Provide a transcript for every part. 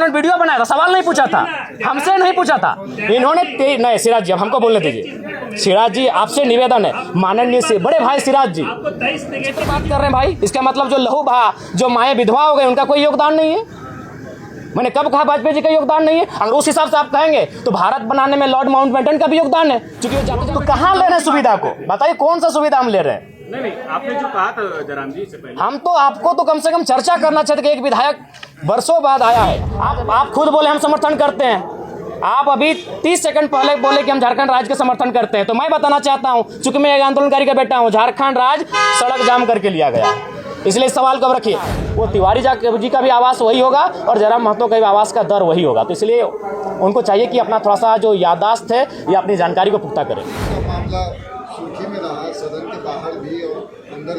इन्होंने वीडियो बनाया था, सवाल नहीं पूछा था, हमसे नहीं पूछा था इन्होंने। नहीं सिराज जी, अब हमको बोलने दीजिए। सिराज जी आपसे निवेदन है, माननीय से बड़े भाई सिराज जी बात कर रहे हैं भाई, इसका मतलब जो लहू बहा, जो माएँ विधवा हो गए, उनका कोई योगदान नहीं है। मैंने कब कहा वाजपेयी जी का योगदान नहीं है? अगर उस हिसाब से आप कहेंगे तो भारत बनाने में लॉर्ड माउंटबेटन का भी योगदान है, क्योंकि तो कहाँ ले रहे हैं सुविधा को? बताइए कौन सा सुविधा हम ले रहे हैं? नहीं, आपने जो कहा था जयराम जी से पहले, हम तो आपको तो कम से कम चर्चा करना चाहते कि एक विधायक वर्षों बाद आया है। आप खुद बोले हम समर्थन करते हैं, आप अभी 30 सेकंड पहले बोले कि हम झारखंड राज्य का समर्थन करते हैं। तो मैं बताना चाहता हूं, चूंकि मैं एक आंदोलनकारी का बेटा हूं, झारखंड राज्य सड़क जाम करके लिया गया, इसलिए इस सवाल को रखिए। वो तिवारी जी का भी आवास वही होगा और जयराम महतो का भी आवास का दर वही होगा। तो इसलिए उनको चाहिए कि अपना थोड़ा सा जो याददाश्त है या अपनी जानकारी को पुख्ता करें। मामला सुर्खी में रहा, सदन के बाहर भी और अंदर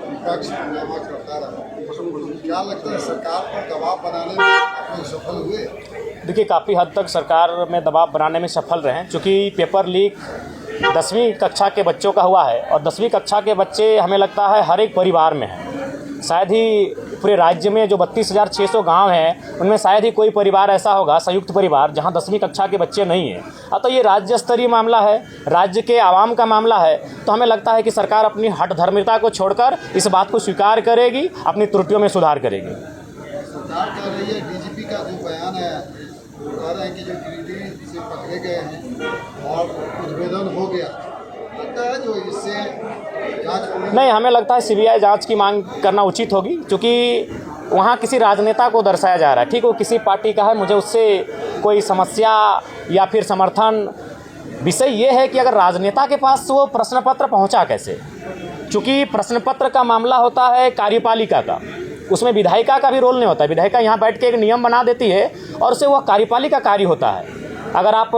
विपक्ष हंगामा करता रहा। क्या लगता है सरकार पर दबाव बनाने में आप सफल हुए? देखिए काफ़ी हद तक सरकार में दबाव बनाने में सफल रहे हैं, क्योंकि पेपर लीक 10वीं कक्षा के बच्चों का हुआ है और 10वीं कक्षा के बच्चे हमें लगता है हर एक परिवार में हैं। शायद ही पूरे राज्य में जो 32,600 गांव हैं उनमें शायद ही कोई परिवार ऐसा होगा, संयुक्त परिवार, जहां 10वीं कक्षा के बच्चे नहीं हैं। तो ये राज्य स्तरीय मामला है, राज्य के आवाम का मामला है। तो हमें लगता है कि सरकार अपनी हठधर्मिता को छोड़कर इस बात को स्वीकार करेगी, अपनी त्रुटियों में सुधार करेगी। सरकार कह रही है, डीजीपी का जो बयान है वो कह रहे हैं कि जो गिरिडीह से पकड़े गए हैं और उद्भेदन हो गया, लगता है जो इससे जांच नहीं, हमें लगता है सीबीआई जांच की मांग करना उचित होगी, क्योंकि वहाँ किसी राजनेता को दर्शाया जा रहा है। ठीक, वो किसी पार्टी का है, मुझे उससे कोई समस्या या फिर समर्थन। विषय ये है कि अगर राजनेता के पास वो प्रश्न पत्र पहुँचा कैसे, क्योंकि प्रश्न पत्र का मामला होता है कार्यपालिका का, उसमें विधायिका का भी रोल नहीं होता है। विधायिका यहाँ बैठ के एक नियम बना देती है और उससे वह कार्यपालिका कार्य होता है। अगर आप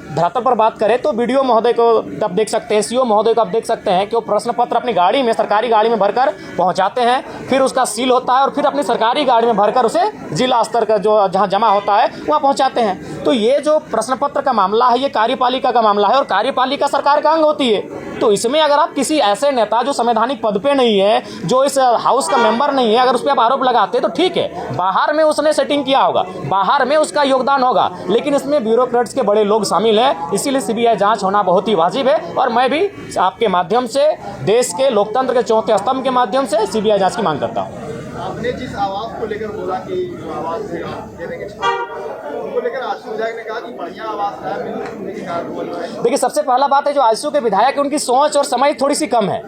धरातल पर बात करें तो बीडीओ महोदय को आप देख सकते हैं, सीओ महोदय को आप देख सकते हैं कि वो प्रश्न पत्र अपनी गाड़ी में, सरकारी गाड़ी में भरकर पहुंचाते हैं, फिर उसका सील होता है और फिर अपनी सरकारी गाड़ी में भरकर उसे जिला स्तर का जो जहां जमा होता है वहां पहुंचाते हैं। तो ये जो प्रश्न पत्र का मामला है ये कार्यपालिका का मामला है और कार्यपालिका सरकार का अंग होती है। तो इसमें अगर आप किसी ऐसे नेता जो संवैधानिक पद पे नहीं है, जो इस हाउस का मेंबर नहीं है, अगर उस पर आप आरोप लगाते तो ठीक है, बाहर में उसने सेटिंग किया होगा, बाहर में उसका योगदान होगा, लेकिन इसमें ब्यूरोक्रेट्स के बड़े लोग शामिल हैं। इसीलिए सीबीआई जांच होना बहुत ही वाजिब है और मैं भी आपके माध्यम से, देश के लोकतंत्र के चौथे स्तंभ के माध्यम से सीबीआई जांच की मांग करता हूँ। आपने जिस आवाज को लेकर बोला कि जो आवाज देने के उनको लेकर आशु विधायक ने कहा कि बढ़िया आवाज है। देखिए सबसे पहला बात है, जो आशु के विधायक उनकी सोच और समझ थोड़ी सी कम है।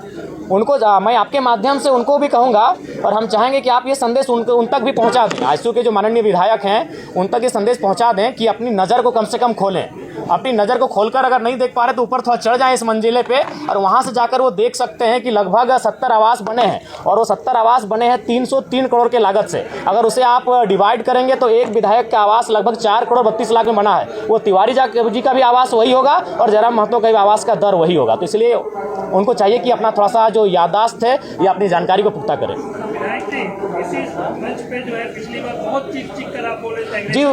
उनको मैं आपके माध्यम से उनको भी कहूँगा और हम चाहेंगे कि आप ये संदेश उन तक भी पहुँचा दें। आशु के जो माननीय विधायक हैं उन तक ये संदेश पहुँचा दें कि अपनी नज़र को कम से कम खोलें। अपनी नज़र को खोलकर अगर नहीं देख पा रहे तो ऊपर थोड़ा चढ़ जाएं इस मंजिले पे और वहाँ से जाकर वो देख सकते हैं कि लगभग 70 आवास बने हैं और वो 70 आवास बने हैं 303 करोड़ के लागत से। अगर उसे आप डिवाइड करेंगे तो एक विधायक का आवास लगभग 4 करोड़ 32 लाख में बना है। वो तिवारी जी का भी आवास वही होगा और जयराम महतो का भी आवास का दर वही होगा। तो इसलिए उनको चाहिए कि अपना थोड़ा सा जो याददाश्त है या अपनी जानकारी को पुख्ता करें। इसी मंच पे जो है पिछली बार बहुत चीख कर आप बोले थे जी,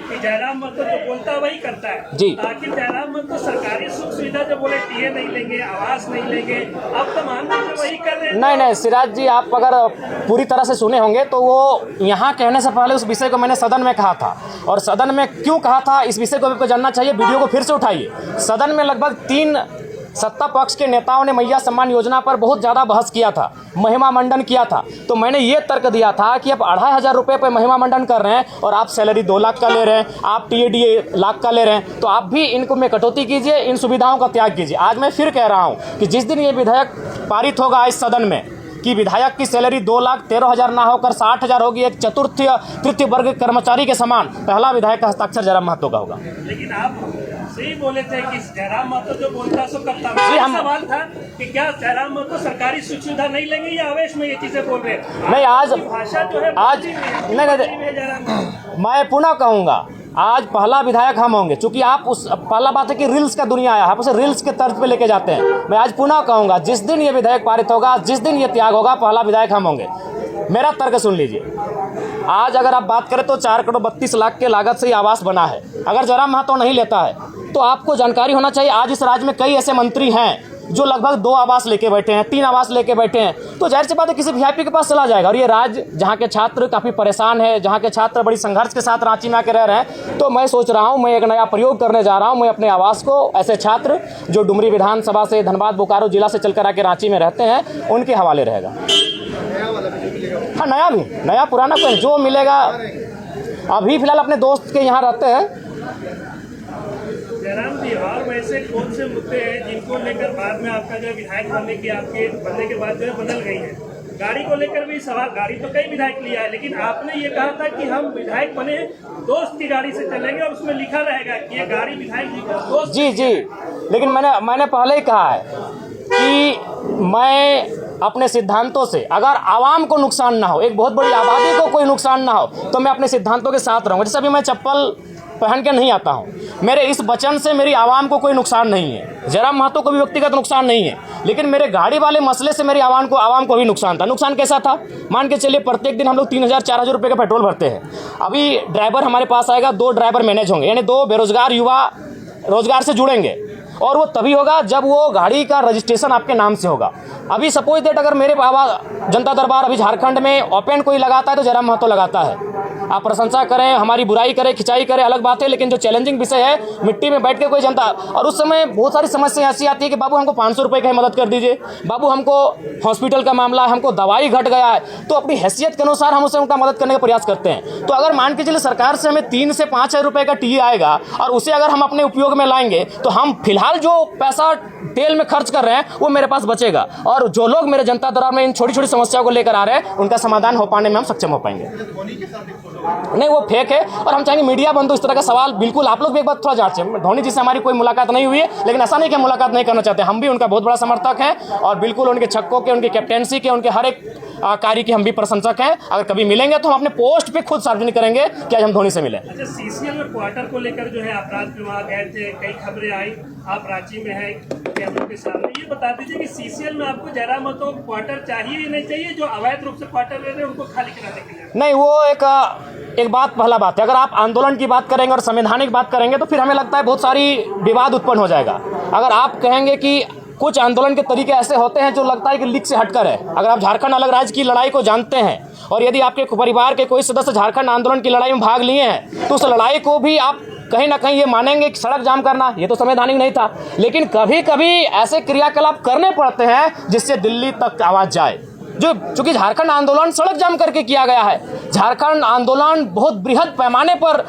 कि जयराम महतो जो बोलता वही करता है जी। ताकि जयराम महतो सरकारी सुख सुविधा जो बोले टीए नहीं लेंगे, आवास नहीं लेंगे, अब तो मान लीजिए वही कर रहे हैं। नहीं सिराज जी, आप अगर पूरी तरह से सुने होंगे तो वो यहाँ कहने से पहले उस विषय को मैंने सदन में कहा था और सदन में क्यों कहा था इस विषय को आपको जानना चाहिए। वीडियो को फिर से उठाइए। सदन में लगभग 3 सत्ता पक्ष के नेताओं ने मैया सम्मान योजना पर बहुत ज़्यादा बहस किया था, महिमा मंडन किया था। तो मैंने ये तर्क दिया था कि आप 2,500 रुपये पर महिमा मंडन कर रहे हैं और आप सैलरी 2 लाख का ले रहे हैं, आप टीएडीए लाख का ले रहे हैं, तो आप भी इनको में कटौती कीजिए, इन सुविधाओं का त्याग कीजिए। आज मैं फिर कह रहा हूँ कि जिस दिन ये विधेयक पारित होगा इस सदन में कि विधायक की सैलरी 2,13,000 ना होकर 60,000 होगी, एक तृतीय वर्ग कर्मचारी के समान, पहला विधायक का हस्ताक्षर जयराम महतो का होगा। लेकिन आप सही बोले थे कि जयराम महतो जो बोलता सो करता। सवाल था कि क्या जयराम महतो सरकारी सुख सुविधा नहीं लेंगे या आवेश में ये चीजें बोल रहे हैं? नहीं, आज भाषा जो है आज नहीं, मैं पुनः कहूँगा आज पहला विधायक हम होंगे, चूंकि आप उस पहला बात है कि रील्स का दुनिया आया, आप उसे रील्स के तर्ज पे लेके जाते हैं। मैं आज पुनः कहूँगा जिस दिन ये विधेयक पारित होगा, जिस दिन ये त्याग होगा, पहला विधायक हम होंगे। मेरा तर्क सुन लीजिए। आज अगर आप बात करें तो 4 करोड़ 32 लाख के लागत से ये आवास बना है। अगर जयराम महतो नहीं लेता है तो आपको जानकारी होना चाहिए, आज इस राज्य में कई ऐसे मंत्री हैं जो लगभग 2 आवास लेके बैठे हैं, 3 आवास लेके बैठे हैं, तो जाहिर सी बात है किसी वीआईपी के पास चला जाएगा। और ये राज्य जहाँ के छात्र काफ़ी परेशान है, जहाँ के छात्र बड़ी संघर्ष के साथ रांची में आके रह रहे हैं, तो मैं सोच रहा हूँ मैं एक नया प्रयोग करने जा रहा हूँ। मैं अपने आवास को ऐसे छात्र जो डुमरी विधानसभा से, धनबाद बोकारो जिला से चलकर आके रांची में रहते हैं, उनके हवाले रहेगा। हाँ, नया भी, नया पुराना कोई जो मिलेगा। अभी फिलहाल अपने दोस्त के यहाँ रहते हैं। जयराम जी, और वैसे कौन से मुद्दे हैं जिनको लेकर बाद में आपका जो विधायक बनने के बाद जो है बदल गई है? गाड़ी को लेकर भी सवाल, गाड़ी तो कई विधायक लिया है, लेकिन आपने ये कहा था कि हम विधायक बने दोस्त की गाड़ी से चलेंगे और उसमें लिखा रहेगा कि ये गाड़ी विधायक जी का दोस्त। जी, लेकिन मैंने पहले ही कहा है कि मैं अपने सिद्धांतों से, अगर आवाम को नुकसान ना हो, एक बहुत बड़ी आबादी को कोई नुकसान ना हो, तो मैं अपने सिद्धांतों के साथ रहूँगा। जैसे अभी मैं चप्पल पहन के नहीं आता हूँ, मेरे इस वचन से मेरी आवाम को कोई नुकसान नहीं है, जयराम महतो को भी व्यक्तिगत नुकसान नहीं है, लेकिन मेरे गाड़ी वाले मसले से मेरी आवाम को भी नुकसान था। नुकसान कैसा था? मान के चलिए प्रत्येक दिन हम लोग 3000-4000 रुपये का पेट्रोल भरते हैं। अभी ड्राइवर हमारे पास आएगा, 2 ड्राइवर मैनेज होंगे, यानी 2 बेरोजगार युवा रोजगार से जुड़ेंगे, और वो तभी होगा जब वो गाड़ी का रजिस्ट्रेशन आपके नाम से होगा। अभी सपोज दैट अगर मेरे बाबा जनता दरबार अभी झारखंड में ओपन कोई लगाता है तो जयराम महतो लगाता है। आप प्रशंसा करें, हमारी बुराई करें, खिंचाई करें, अलग बात है, लेकिन जो चैलेंजिंग विषय है, मिट्टी में बैठ के कोई जनता, और उस समय बहुत सारी समस्या ऐसी आती है कि बाबू हमको 500 रुपये की मदद कर दीजिए, बाबू हमको हॉस्पिटल का मामला है, हमको दवाई घट गया है, तो अपनी हैसियत के अनुसार हम उसे उनका मदद करने का प्रयास करते हैं। तो अगर मान के चलिए सरकार से हमें 3 से 5 हज़ार रुपये का टीए आएगा और उसे अगर हम अपने उपयोग में लाएंगे, तो हम फिलहाल जो पैसा तेल में खर्च कर रहे हैं वो मेरे पास बचेगा, और जो लोग मेरे जनता दरबार में इन छोटी छोटी समस्याओं को लेकर आ रहे हैं उनका समाधान हो पाने में हम सक्षम हो पाएंगे। नहीं, वो फेक है, और हम चाहेंगे मीडिया बंधु इस तरह का सवाल बिल्कुल आप लोग भी एक बार थोड़ा जांचें। धोनी जी से हमारी कोई मुलाकात नहीं हुई है, लेकिन ऐसा नहीं कि मुलाकात नहीं करना चाहते, हम भी उनका बहुत बड़ा समर्थक हैं, और बिल्कुल उनके छक्कों के, उनकी कैप्टेंसी के, उनके हर एक कार्य की हम भी प्रशंसक हैं। अगर कभी मिलेंगे तो हम अपने पोस्ट पे खुद सार्वजनिक करेंगे कि आज हम धोनी से मिले। अच्छा, सीसीएल में क्वार्टर को लेकर जो है अपराध विभाग गए थे, कई खबरें आई, आप रांची में है कैमरों के सामने, ये बता दीजिए कि सीसीएल में आपको जयराम महतो क्वार्टर चाहिए या नहीं चाहिए? जो अवैध रूप से क्वार्टर ले रहे हैं उनको खाली कराने के लिए? नहीं, वो एक बात, पहला बात है, अगर आप आंदोलन की बात करेंगे और संवैधानिक बात करेंगे तो फिर हमें लगता है बहुत सारी विवाद उत्पन्न हो जाएगा। अगर आप कहेंगे कि कुछ आंदोलन के तरीके ऐसे होते हैं जो लगता है कि लीक से हटकर है, अगर आप झारखंड अलग राज्य की लड़ाई को जानते हैं और यदि आपके परिवार के कोई सदस्य झारखंड आंदोलन की लड़ाई में भाग लिए हैं, तो उस लड़ाई को भी आप कहीं ना कहीं ये मानेंगे कि सड़क जाम करना ये तो संवैधानिक नहीं था, लेकिन कभी कभी ऐसे क्रियाकलाप करने पड़ते हैं जिससे दिल्ली तक आवाज़ जाए। जो चूंकि झारखंड आंदोलन सड़क जाम करके किया गया है, झारखंड आंदोलन बहुत बृहद पैमाने पर,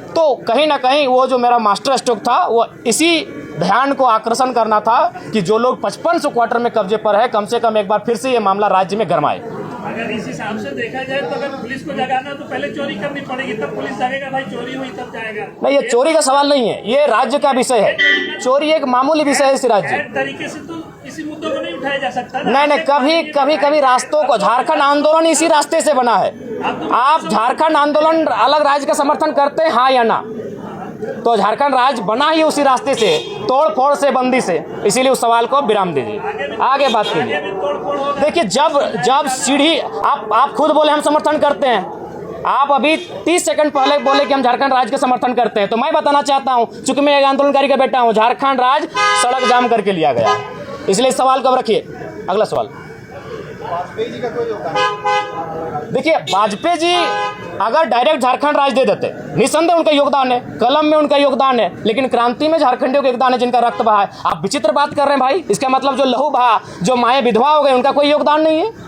तो कहीं ना कहीं वो जो मेरा मास्टर स्ट्रोक था वो इसी ध्यान को आकर्षण करना था कि जो लोग 5500 क्वार्टर में कब्जे पर है, कम से कम एक बार फिर से ये मामला राज्य में गरमाए। अगर इस हिसाब से देखा जाए तो अगर पुलिस को जगाना तो पहले चोरी करनी पड़ेगी, तब पुलिस जागेगा, भाई चोरी हुई तब जाएगा। नहीं, ये चोरी का सवाल नहीं है, ये राज्य का विषय है। चोरी एक मामूली विषय है इस राज्य। तरीके से तो इसी मुद्दों को नहीं उठाया जा सकता। नहीं, कभी रास्तों को, झारखंड आंदोलन इसी रास्ते से बना है। आप झारखंड आंदोलन अलग राज्य का समर्थन करते हैं, हाँ या ना? तो झारखंड राज्य बना ही उसी रास्ते से, तोड़ फोड़ से, बंदी से, इसीलिए उस सवाल को विराम दीजिए, आगे बात कीजिए। देखिए, जब सीढ़ी, आप खुद बोले हम समर्थन करते हैं, आप अभी 30 सेकंड पहले बोले कि हम झारखंड राज्य का समर्थन करते हैं, तो मैं बताना चाहता हूं, चूंकि मैं एक आंदोलनकारी का बेटा हूं, झारखंड राज्य सड़क जाम करके लिया गया, इसलिए इस सवाल को रखिए। अगला सवाल, वाजपेयी जी का कोई योगदान? देखिए, वाजपेयी जी अगर डायरेक्ट झारखंड राज्य दे देते, निसंदेह उनका योगदान है, कलम में उनका योगदान है, लेकिन क्रांति में झारखंडियों का योगदान है जिनका रक्त बहा है। आप विचित्र बात कर रहे हैं भाई, इसका मतलब जो लहू बहा, जो माएँ विधवा हो गए, उनका कोई योगदान नहीं है?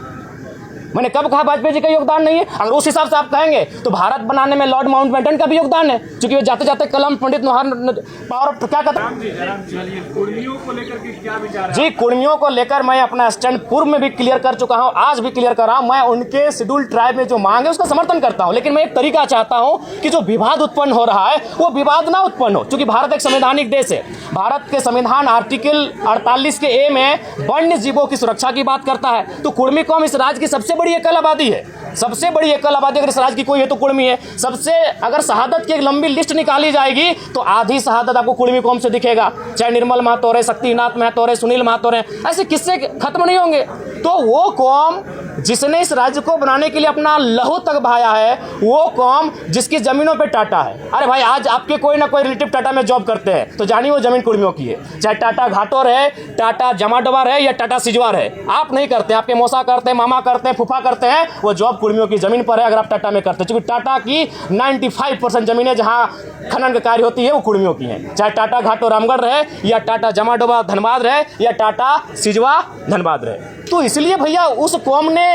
मैंने कब कहा वाजपेयी जी का योगदान नहीं है? अगर उस हिसाब से आप कहेंगे तो भारत बनाने में लॉर्ड माउंटबेटन का भी योगदान है, क्योंकि वो जाते जाते कलम पंडित पावर क्या कहते हैं। कुर्मियों को लेकर के क्या विचार है? जी, कुर्मियों को लेकर मैं अपना स्टैंड पूर्व में भी क्लियर कर चुका हूं, आज भी क्लियर कर रहा हूं। मैं उनके शेड्यूल ट्राइब में जो मांग है उसका समर्थन करता हूं, लेकिन मैं एक तरीका चाहता हूं कि जो विवाद उत्पन्न हो रहा है वो विवाद ना उत्पन्न हो, क्योंकि भारत एक संवैधानिक देश है। भारत के संविधान आर्टिकल 48 के ए में वन्य जीवों की सुरक्षा की बात करता है, तो कुर्मी कौम इस राज्य की सबसे बड़ी एकल आबादी है। सबसे बड़ी एकल आबादी अगर इस राज्य की कोई है तो कुर्मी है। सबसे, अगर शहादत की एक लंबी लिस्ट निकाली जाएगी तो आधी शहादत आपको कुर्मी कौम से दिखेगा, चाहे निर्मल महतो रहे, शक्तिनाथ महतो रहे, सुनील महतो रहे, ऐसे किस्से खत्म नहीं होंगे। तो वो कौम जिसने इस राज्य को बनाने के लिए अपना लहू तक बहाया है, वो कौम जिसकी ज़मीनों पे टाटा है। अरे भाई, आज आपके कोई ना कोई रिलेटिव टाटा में जॉब करते हैं तो जानिए वो ज़मीन कुर्मियों की है। चाहे टाटा घाटोर है, टाटा जमाडोबार है या टाटा सिजवार है, आप नहीं करते, आपके मौसा करते हैं, मामा करते हैं, फूफा करते हैं, वो जॉब कुर्मियों की ज़मीन पर है अगर आप टाटा में करते हैं। क्योंकि टाटा की 95% ज़मीनें जहाँ खनन का कार्य होती है वो कुर्मियों की हैं। चाहे टाटा घाटो रामगढ़ रहे या टाटा जमाडोबा धनबाद रहे या टाटा सिजवा धनबाद रहे। तो इसलिए भैया उस कौम ने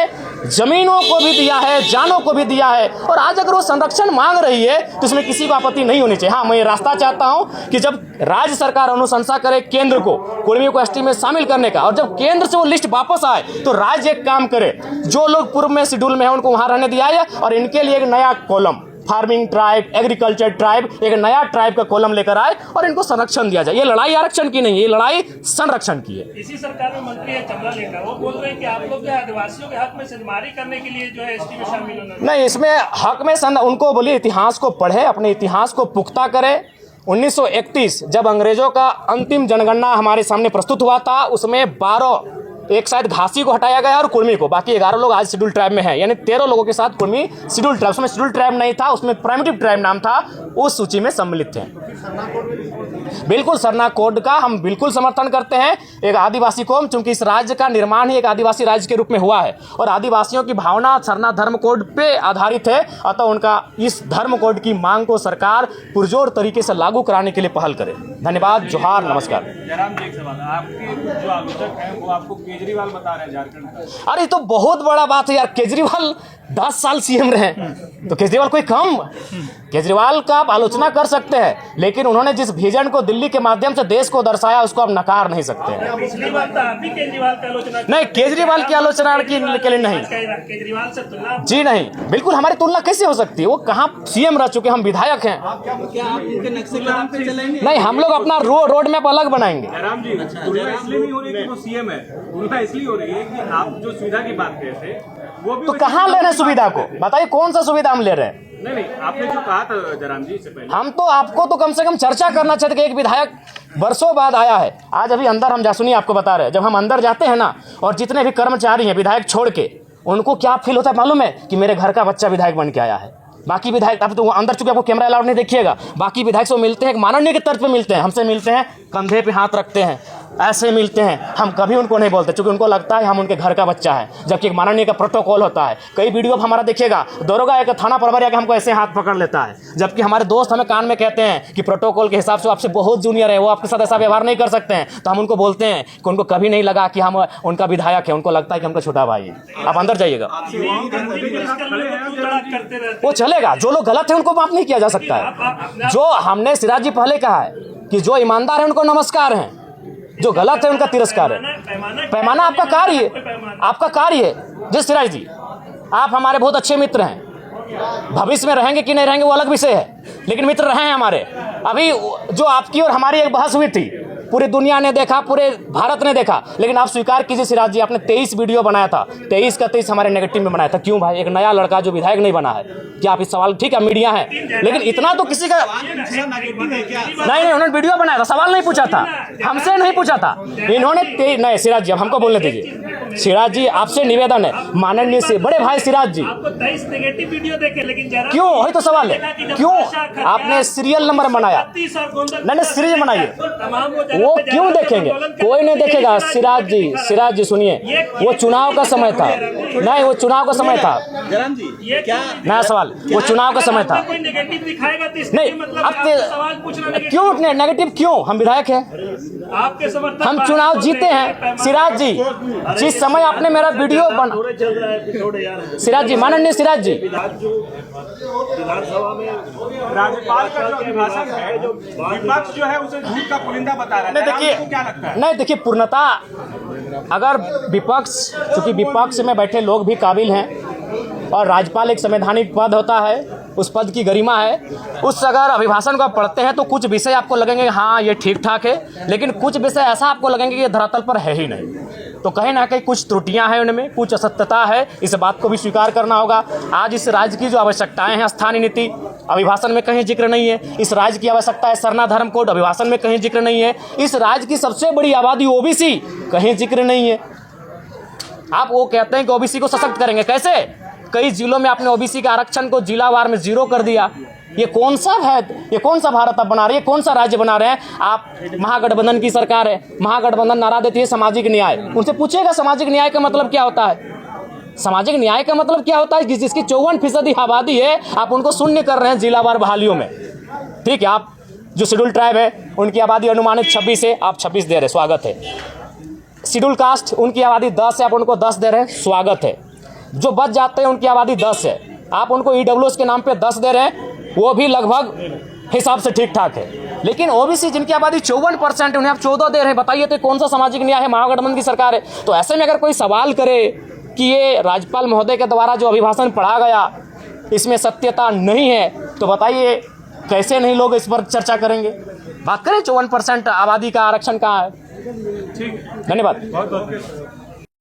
ज़मीनों को भी दिया है, जानों को भी दिया है, और आज अगर वो संरक्षण मांग रही है तो इसमें किसी को आपत्ति नहीं होनी चाहिए। हाँ, मैं ये रास्ता चाहता हूँ कि जब राज्य सरकार अनुशंसा करे केंद्र को कुर्मियों को एसटी में शामिल करने का, और जब केंद्र से वो लिस्ट वापस आए तो राज्य एक काम करे, जो लोग पूर्व में शेड्यूल में है उनको वहाँ रहने दिया है, और इनके लिए एक नया column farming tribe, agriculture tribe, एक नया ट्राइब का कॉलम लेकर आए और इनको संरक्षण दिया जाए। ये लड़ाई आरक्षण की नहीं है, ये लड़ाई संरक्षण की है। इसी सरकार में मंत्री है चमला लेकर, वो बोल रहे हैं कि आप लोग जो है आदिवासियों के हक में सिद्धमारी करने के लिए जो है एसटी में शामिल होना। नहीं, इसमें हक में उनको बोलिए इतिहास को पढ़े, अपने इतिहास को पुख्ता करे। 1931 जब अंग्रेजों का अंतिम जनगणना हमारे सामने प्रस्तुत हुआ था, उसमें 12, एक शायद घासी को हटाया गया और कुर्मी को, बाकी 11 लोग आज शेड्यूल ट्राइब में हैं, यानी 13 लोगों के साथ कुर्मी शेड्यूल ट्राइब, उसमें शेड्यूल ट्राइब नहीं था, उसमें प्राइमेटिव ट्राइब नाम था, उस सूची में सम्मिलित थे। बिल्कुल सरना कोड का हम बिल्कुल समर्थन करते हैं। एक आदिवासी कौम, चूंकि इस राज्य का निर्माण ही एक आदिवासी राज्य के रूप में हुआ है और आदिवासियों की भावना सरना धर्म कोड पे आधारित है, अतः उनका इस धर्म कोड की मांग को सरकार पुरजोर तरीके से लागू कराने के लिए पहल करे। धन्यवाद, जोहार, नमस्कार। जयराम जी, एक सवाल, आपके जो आलोचक हैं वो आपको केजरीवाल बता रहे हैं झारखंड का। अरे तो बहुत बड़ा बात है यार, केजरीवाल 10 साल सीएम रहे, तो केजरीवाल कोई कम? केजरीवाल का आप आलोचना कर सकते हैं, लेकिन उन्होंने जिस विजन को दिल्ली के माध्यम से देश को दर्शाया उसको आप नकार नहीं सकते हैं। पिछली बार तो आप भी केजरीवाल की आलोचना नहीं, केजरीवाल की आलोचना के लिए नहीं, केजरीवाल से तुलना जी नहीं, बिल्कुल हमारी तुलना कैसे हो सकती है? वो कहाँ सीएम रह चुके, हम विधायक हैं। नहीं, हम लोग अपना रोड मैप अलग बनाएंगे। जयराम जी, तुलना इसलिए नहीं हो रही कि वो सीएम है, तुलना इसलिए हो रही है कि आप जो सुविधा की बात कर रहे थे वो भी तो कहाँ ले रहे हैं सुविधा को? बताइए कौन सा सुविधा हम ले रहे हैं? नहीं, आपने जो कहा था जयराम जी इससे पहले, हम तो आपको तो कम से कम चर्चा करना चाहते कि एक विधायक वर्षों बाद आया है। आज अभी अंदर हम सुनिए आपको बता रहे हैं, जब हम अंदर जाते हैं ना, और जितने भी कर्मचारी हैं विधायक छोड़ के, उनको क्या फील होता है मालूम है? कि मेरे घर का बच्चा विधायक बन के आया है। बाकी विधायक, अब तो अंदर चूंकि आपको कैमरा अलाउड नहीं देखिएगा, बाकी विधायक से मिलते हैं, एक माननीय के तर्ज पे मिलते हैं, हमसे मिलते हैं, कंधे पे हाथ रखते हैं, ऐसे मिलते हैं, हम कभी उनको नहीं बोलते क्योंकि उनको लगता है हम उनके घर का बच्चा है, जबकि एक माननीय का प्रोटोकॉल होता है। कई वीडियो हमारा देखिएगा, दरोगा एक थाना प्रभारी आके हमको ऐसे हाथ पकड़ लेता है, जबकि हमारे दोस्त हमें कान में कहते हैं कि प्रोटोकॉल के हिसाब से आपसे बहुत जूनियर है, वो आपके साथ ऐसा व्यवहार नहीं कर सकते हैं। तो हम उनको बोलते हैं कि उनको कभी नहीं लगा कि हम उनका विधायक है, उनको लगता है कि हमका छोटा भाई है। आप अंदर जाइएगा, वो चलेगा। जो लोग गलत है उनको माफ नहीं किया जा सकता है। जो हमने सिराज जी पहले कहा है कि जो ईमानदार है उनको नमस्कार है, जो गलत है उनका तिरस्कार है। पैमाना आपका कार्य है, आपका कार्य है। जिस सिराज जी, आप हमारे बहुत अच्छे मित्र हैं, भविष्य में रहेंगे कि नहीं रहेंगे वो अलग विषय है, लेकिन मित्र रहे हैं हमारे। अभी जो आपकी और हमारी एक बहस हुई थी, पूरी दुनिया ने देखा, पूरे भारत ने देखा, लेकिन आप स्वीकार कीजिए सिराज जी, आपने 23 वीडियो बनाया था, 23 का 23 हमारे नेगेटिव में बनाया था। क्यों भाई? एक नया लड़का जो विधायक नहीं बना है, क्या आप इस सवाल, ठीक है मीडिया है, लेकिन इतना तो किसी का नहीं, उन्होंने वीडियो बनाया था, सवाल नहीं पूछा था, हमसे नहीं पूछा था इन्होंने। नहीं सिराज जी, अब हमको बोलने दीजिए। सिराज जी, आपसे निवेदन है, माननीय से बड़े भाई सिराज जी, क्यों? वही तो सवाल है, क्यों आपने सीरियल नंबर बनाया? नहीं, सीरियल बनाइए, वो क्यों देखेंगे? कोई नहीं देखेगा। सिराज जी सुनिए, वो चुनाव का समय था, नहीं वो चुनाव का समय था, नया सवाल, वो चुनाव का समय था। नहीं, अब क्यों नेगेटिव क्यों? हम विधायक हैं, हम चुनाव जीते हैं। सिराज जी, जिस समय आपने मेरा वीडियो बना, सिराज जी, माननीय सिराज जी, विधानसभा में राज्यपाल का जो अभिभाषण है, विपक्ष जो है उसे झूठ का पुलिंदा बता रहा है। नहीं देखिए, क्या लगता है? नहीं देखिए, पूर्णता अगर विपक्ष, चूंकि विपक्ष में बैठे लोग भी काबिल हैं और राज्यपाल एक संवैधानिक पद होता है, उस पद की गरिमा है, उस अगर अभिभाषण को पढ़ते हैं तो कुछ विषय आपको लगेंगे हाँ ये ठीक ठाक है, लेकिन कुछ विषय ऐसा आपको लगेंगे कि ये धरातल पर है ही नहीं। तो कहीं ना कहीं कुछ त्रुटियां हैं उनमें, कुछ असत्यता है, इस बात को भी स्वीकार करना होगा। आज इस राज्य की जो आवश्यकताएं हैं, स्थानीय नीति अभिभाषण में कहीं जिक्र नहीं है। इस राज्य की आवश्यकता है सरना धर्म कोड, अभिभाषण में कहीं जिक्र नहीं है। इस राज्य की सबसे बड़ी आबादी ओबीसी, कहीं जिक्र नहीं है। आप वो कहते हैं कि ओबीसी को सशक्त करेंगे, कैसे? कई जिलों में आपने ओबीसी के आरक्षण को जिलावार में 0 कर दिया। ये कौन सा है? ये कौन सा भारत आप बना रहे हैं? कौन सा राज्य बना रहे हैं आप? महागठबंधन की सरकार है, महागठबंधन नारा देती है सामाजिक न्याय। उनसे पूछेगा सामाजिक न्याय का मतलब क्या होता है? सामाजिक न्याय का मतलब क्या होता है? जिसकी 54% आबादी है, आप उनको शून्य कर रहे हैं जिलावार बहालियों में। ठीक है, आप जो शेड्यूल ट्राइब है उनकी आबादी अनुमानित 26 है, आप 26 दे रहे, स्वागत है। शेड्यूल कास्ट उनकी आबादी 10 है, आप उनको 10 दे रहे हैं, स्वागत है। जो बच जाते हैं उनकी आबादी 10 है, आप उनको ईडब्ल्यूएस के नाम पे 10 दे रहे हैं, वो भी लगभग हिसाब से ठीक ठाक है। लेकिन ओबीसी जिनकी आबादी 54% है, उन्हें आप 14 दे रहे हैं। बताइए तो कौन सा सामाजिक न्याय है? महागठबंधन की सरकार है। तो ऐसे में अगर कोई सवाल करे कि ये राज्यपाल महोदय के द्वारा जो अभिभाषण पढ़ा गया इसमें सत्यता नहीं है, तो बताइए कैसे नहीं लोग इस पर चर्चा करेंगे? बात करें 54% आबादी का आरक्षण कहाँ है। ठीक, धन्यवाद। बहुत बहुत